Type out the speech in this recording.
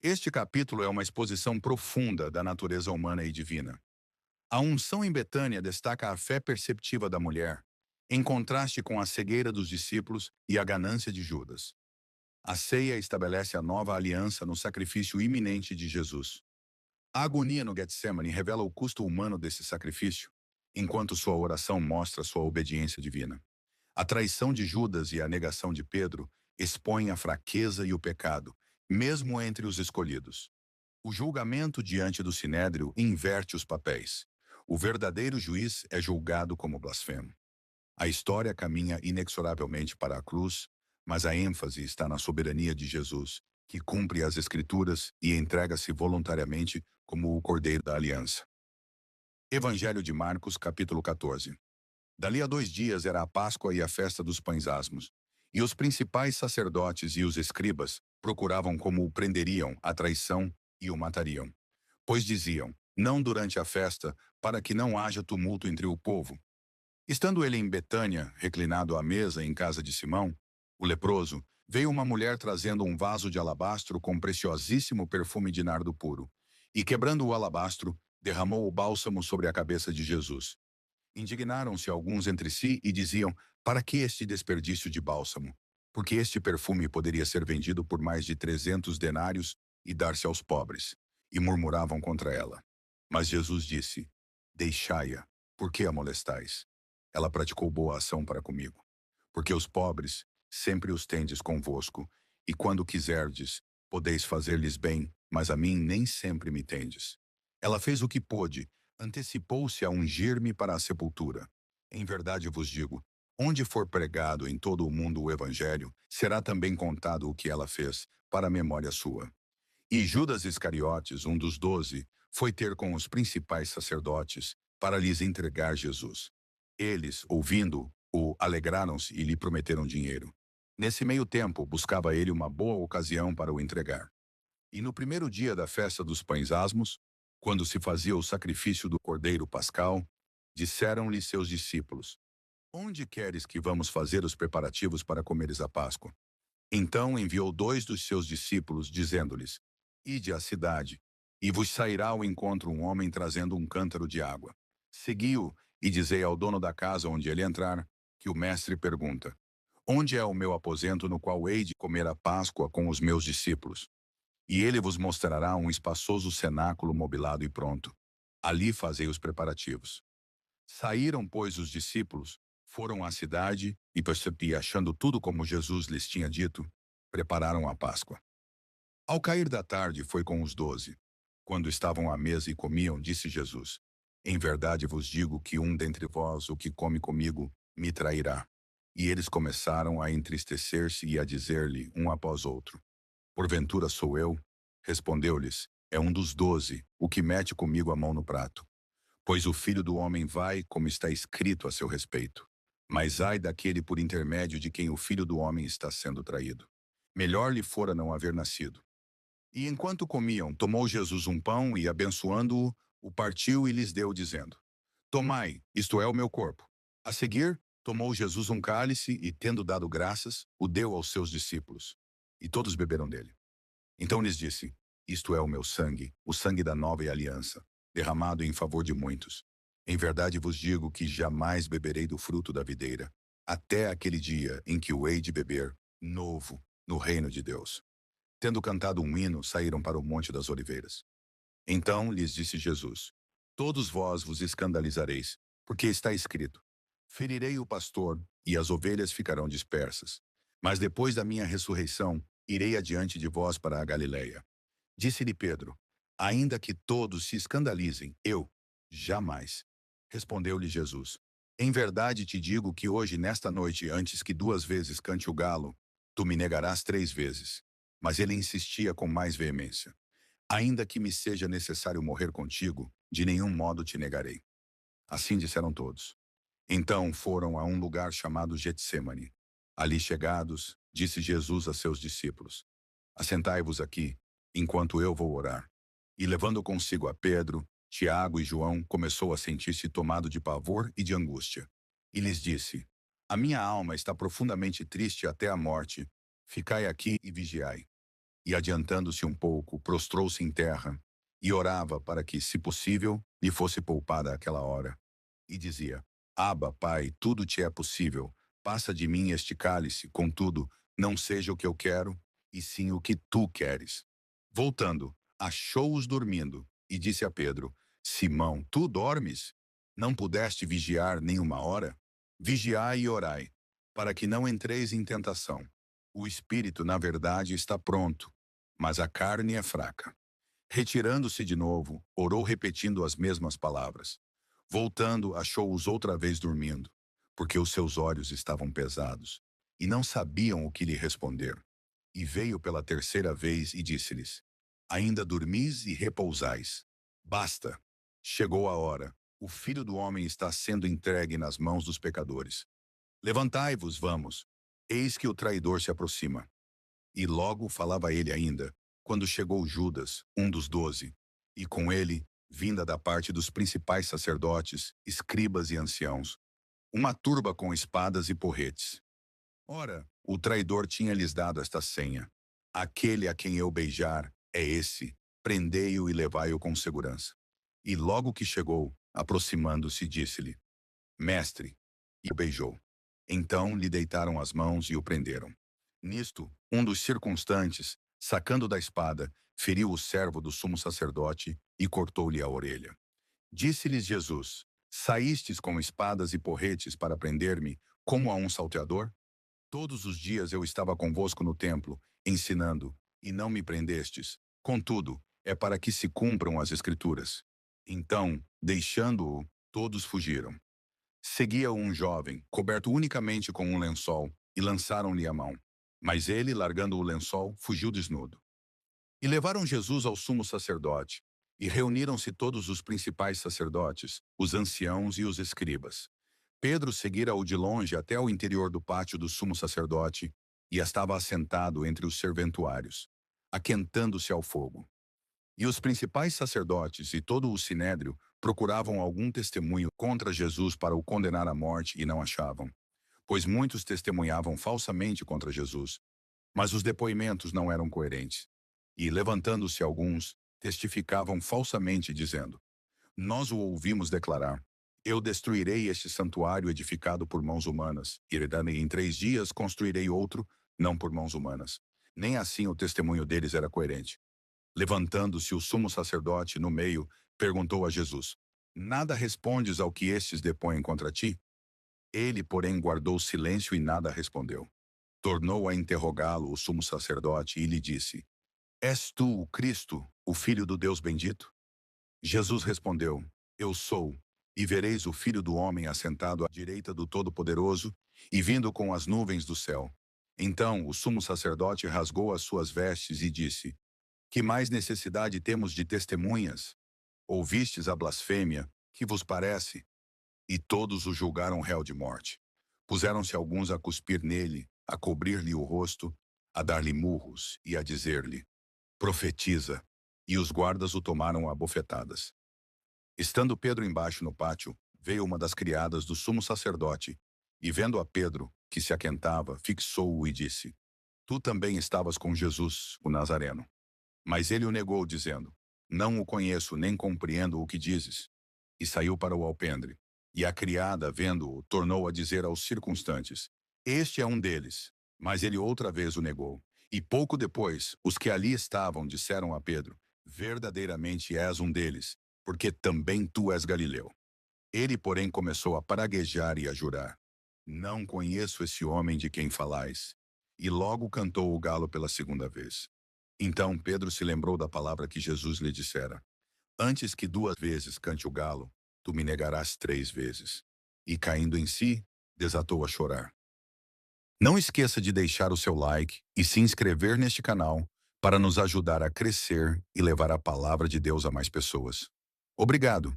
Este capítulo é uma exposição profunda da natureza humana e divina. A unção em Betânia destaca a fé perceptiva da mulher, em contraste com a cegueira dos discípulos e a ganância de Judas. A ceia estabelece a nova aliança no sacrifício iminente de Jesus. A agonia no Getsemane revela o custo humano desse sacrifício, enquanto sua oração mostra sua obediência divina. A traição de Judas e a negação de Pedro expõem a fraqueza e o pecado, mesmo entre os escolhidos. O julgamento diante do sinédrio inverte os papéis. O verdadeiro juiz é julgado como blasfemo. A história caminha inexoravelmente para a cruz, mas a ênfase está na soberania de Jesus, que cumpre as Escrituras e entrega-se voluntariamente como o Cordeiro da Aliança. Evangelho de Marcos, capítulo 14. Dali a 2 dias era a Páscoa e a festa dos pães asmos, e os principais sacerdotes e os escribas procuravam como o prenderiam à traição e o matariam. Pois diziam, não durante a festa, para que não haja tumulto entre o povo. Estando ele em Betânia, reclinado à mesa em casa de Simão, o leproso, veio uma mulher trazendo um vaso de alabastro com preciosíssimo perfume de nardo puro, e quebrando o alabastro, derramou o bálsamo sobre a cabeça de Jesus. Indignaram-se alguns entre si e diziam, para que este desperdício de bálsamo? Porque este perfume poderia ser vendido por mais de 300 denários e dar-se aos pobres. E murmuravam contra ela. Mas Jesus disse, deixai-a, por que a molestais? Ela praticou boa ação para comigo. Porque os pobres sempre os tendes convosco, e quando quiserdes, podeis fazer-lhes bem, mas a mim nem sempre me tendes. Ela fez o que pôde, antecipou-se a ungir-me para a sepultura. Em verdade vos digo, onde for pregado em todo o mundo o evangelho, será também contado o que ela fez, para a memória sua. E Judas Iscariotes, um dos 12, foi ter com os principais sacerdotes, para lhes entregar Jesus. Eles, ouvindo-o, alegraram-se e lhe prometeram dinheiro. Nesse meio tempo, buscava ele uma boa ocasião para o entregar. E no primeiro dia da festa dos pães asmos, quando se fazia o sacrifício do cordeiro pascal, disseram-lhe seus discípulos, onde queres que vamos fazer os preparativos para comeres a Páscoa? Então enviou 2 dos seus discípulos, dizendo-lhes, ide à cidade, e vos sairá ao encontro um homem trazendo um cântaro de água. Segui-o, e dizei ao dono da casa onde ele entrar, que o mestre pergunta, onde é o meu aposento no qual hei de comer a Páscoa com os meus discípulos? E ele vos mostrará um espaçoso cenáculo mobilado e pronto. Ali fazei os preparativos. Saíram, pois, os discípulos, foram à cidade e, achando tudo como Jesus lhes tinha dito, prepararam a Páscoa. Ao cair da tarde, foi com os 12. Quando estavam à mesa e comiam, disse Jesus, em verdade vos digo que um dentre vós, o que come comigo, me trairá. E eles começaram a entristecer-se e a dizer-lhe, um após outro, porventura sou eu? Respondeu-lhes, é um dos 12, o que mete comigo a mão no prato. Pois o Filho do Homem vai, como está escrito a seu respeito. Mas ai daquele por intermédio de quem o Filho do Homem está sendo traído. Melhor lhe fora não haver nascido. E enquanto comiam, tomou Jesus um pão e, abençoando-o, o partiu e lhes deu, dizendo, tomai, isto é o meu corpo. A seguir, tomou Jesus um cálice e, tendo dado graças, o deu aos seus discípulos. E todos beberam dele. Então lhes disse, isto é o meu sangue, o sangue da nova aliança, derramado em favor de muitos. Em verdade vos digo que jamais beberei do fruto da videira, até aquele dia em que o hei de beber, novo, no reino de Deus. Tendo cantado um hino, saíram para o Monte das Oliveiras. Então lhes disse Jesus, todos vós vos escandalizareis, porque está escrito, ferirei o pastor, e as ovelhas ficarão dispersas. Mas depois da minha ressurreição, irei adiante de vós para a Galileia. Disse-lhe Pedro, ainda que todos se escandalizem, eu, jamais. Respondeu-lhe Jesus, em verdade te digo que hoje, nesta noite, antes que 2 vezes cante o galo, tu me negarás 3 vezes. Mas ele insistia com mais veemência. Ainda que me seja necessário morrer contigo, de nenhum modo te negarei. Assim disseram todos. Então foram a um lugar chamado Getsêmani. Ali chegados, disse Jesus a seus discípulos, assentai-vos aqui, enquanto eu vou orar. E levando consigo a Pedro, Tiago e João, começou a sentir-se tomado de pavor e de angústia. E lhes disse, a minha alma está profundamente triste até a morte. Ficai aqui e vigiai. e, adiantando-se um pouco, prostrou-se em terra e orava para que, se possível, lhe fosse poupada aquela hora. E dizia: Abba, Pai, tudo te é possível. Passa de mim este cálice, contudo, não seja o que eu quero, e sim o que tu queres. Voltando, achou-os dormindo e disse a Pedro: Simão, tu dormes? Não pudeste vigiar nem uma hora? Vigiai e orai, para que não entreis em tentação. O espírito, na verdade, está pronto, mas a carne é fraca. Retirando-se de novo, orou repetindo as mesmas palavras. Voltando, achou-os outra vez dormindo, porque os seus olhos estavam pesados, e não sabiam o que lhe responder. E veio pela terceira vez e disse-lhes: Ainda dormis e repousais. Basta. Chegou a hora. O Filho do Homem está sendo entregue nas mãos dos pecadores. Levantai-vos, vamos. Eis que o traidor se aproxima. E logo falava ele ainda, quando chegou Judas, um dos 12, e com ele, vinda da parte dos principais sacerdotes, escribas e anciãos, uma turba com espadas e porretes. Ora, o traidor tinha-lhes dado esta senha: Aquele a quem eu beijar é esse, prendei-o e levai-o com segurança. E logo que chegou, aproximando-se, disse-lhe: Mestre, e o beijou. Então lhe deitaram as mãos e o prenderam. Nisto, um dos circunstantes, sacando da espada, feriu o servo do sumo sacerdote e cortou-lhe a orelha. Disse-lhes Jesus: Saístes com espadas e porretes para prender-me, como a um salteador? Todos os dias eu estava convosco no templo, ensinando, e não me prendestes. Contudo, é para que se cumpram as Escrituras. Então, deixando-o, todos fugiram. Seguia um jovem, coberto unicamente com um lençol, e lançaram-lhe a mão. Mas ele, largando o lençol, fugiu desnudo. E levaram Jesus ao sumo sacerdote, e reuniram-se todos os principais sacerdotes, os anciãos e os escribas. Pedro seguira-o de longe até o interior do pátio do sumo sacerdote, e estava assentado entre os serventuários, aquentando-se ao fogo. E os principais sacerdotes e todo o sinédrio procuravam algum testemunho contra Jesus para o condenar à morte e não achavam, pois muitos testemunhavam falsamente contra Jesus, mas os depoimentos não eram coerentes. E, levantando-se alguns, testificavam falsamente, dizendo: Nós o ouvimos declarar: Eu destruirei este santuário edificado por mãos humanas, e em 3 dias construirei outro, não por mãos humanas. Nem assim o testemunho deles era coerente. Levantando-se o sumo sacerdote no meio, perguntou a Jesus: Nada respondes ao que estes depõem contra ti? Ele, porém, guardou silêncio e nada respondeu. Tornou a interrogá-lo o sumo sacerdote e lhe disse: És tu o Cristo, o Filho do Deus bendito? Jesus respondeu: Eu sou. E vereis o Filho do Homem assentado à direita do Todo-Poderoso e vindo com as nuvens do céu. Então o sumo sacerdote rasgou as suas vestes e disse: Que mais necessidade temos de testemunhas? Ouvistes a blasfêmia, que vos parece? E todos o julgaram réu de morte. Puseram-se alguns a cuspir nele, a cobrir-lhe o rosto, a dar-lhe murros e a dizer-lhe: Profetiza. E os guardas o tomaram a bofetadas. Estando Pedro embaixo no pátio, veio uma das criadas do sumo sacerdote, e vendo a Pedro, que se aquentava, fixou-o e disse: Tu também estavas com Jesus, o Nazareno. Mas ele o negou, dizendo: Não o conheço, nem compreendo o que dizes. E saiu para o alpendre. E a criada, vendo-o, tornou a dizer aos circunstantes: Este é um deles. Mas ele outra vez o negou. E pouco depois, os que ali estavam disseram a Pedro: Verdadeiramente és um deles, porque também tu és Galileu. Ele, porém, começou a praguejar e a jurar: Não conheço esse homem de quem falais. E logo cantou o galo pela segunda vez. Então Pedro se lembrou da palavra que Jesus lhe dissera: Antes que 2 vezes cante o galo, tu me negarás 3 vezes. E caindo em si, desatou a chorar. Não esqueça de deixar o seu like e se inscrever neste canal para nos ajudar a crescer e levar a palavra de Deus a mais pessoas. Obrigado.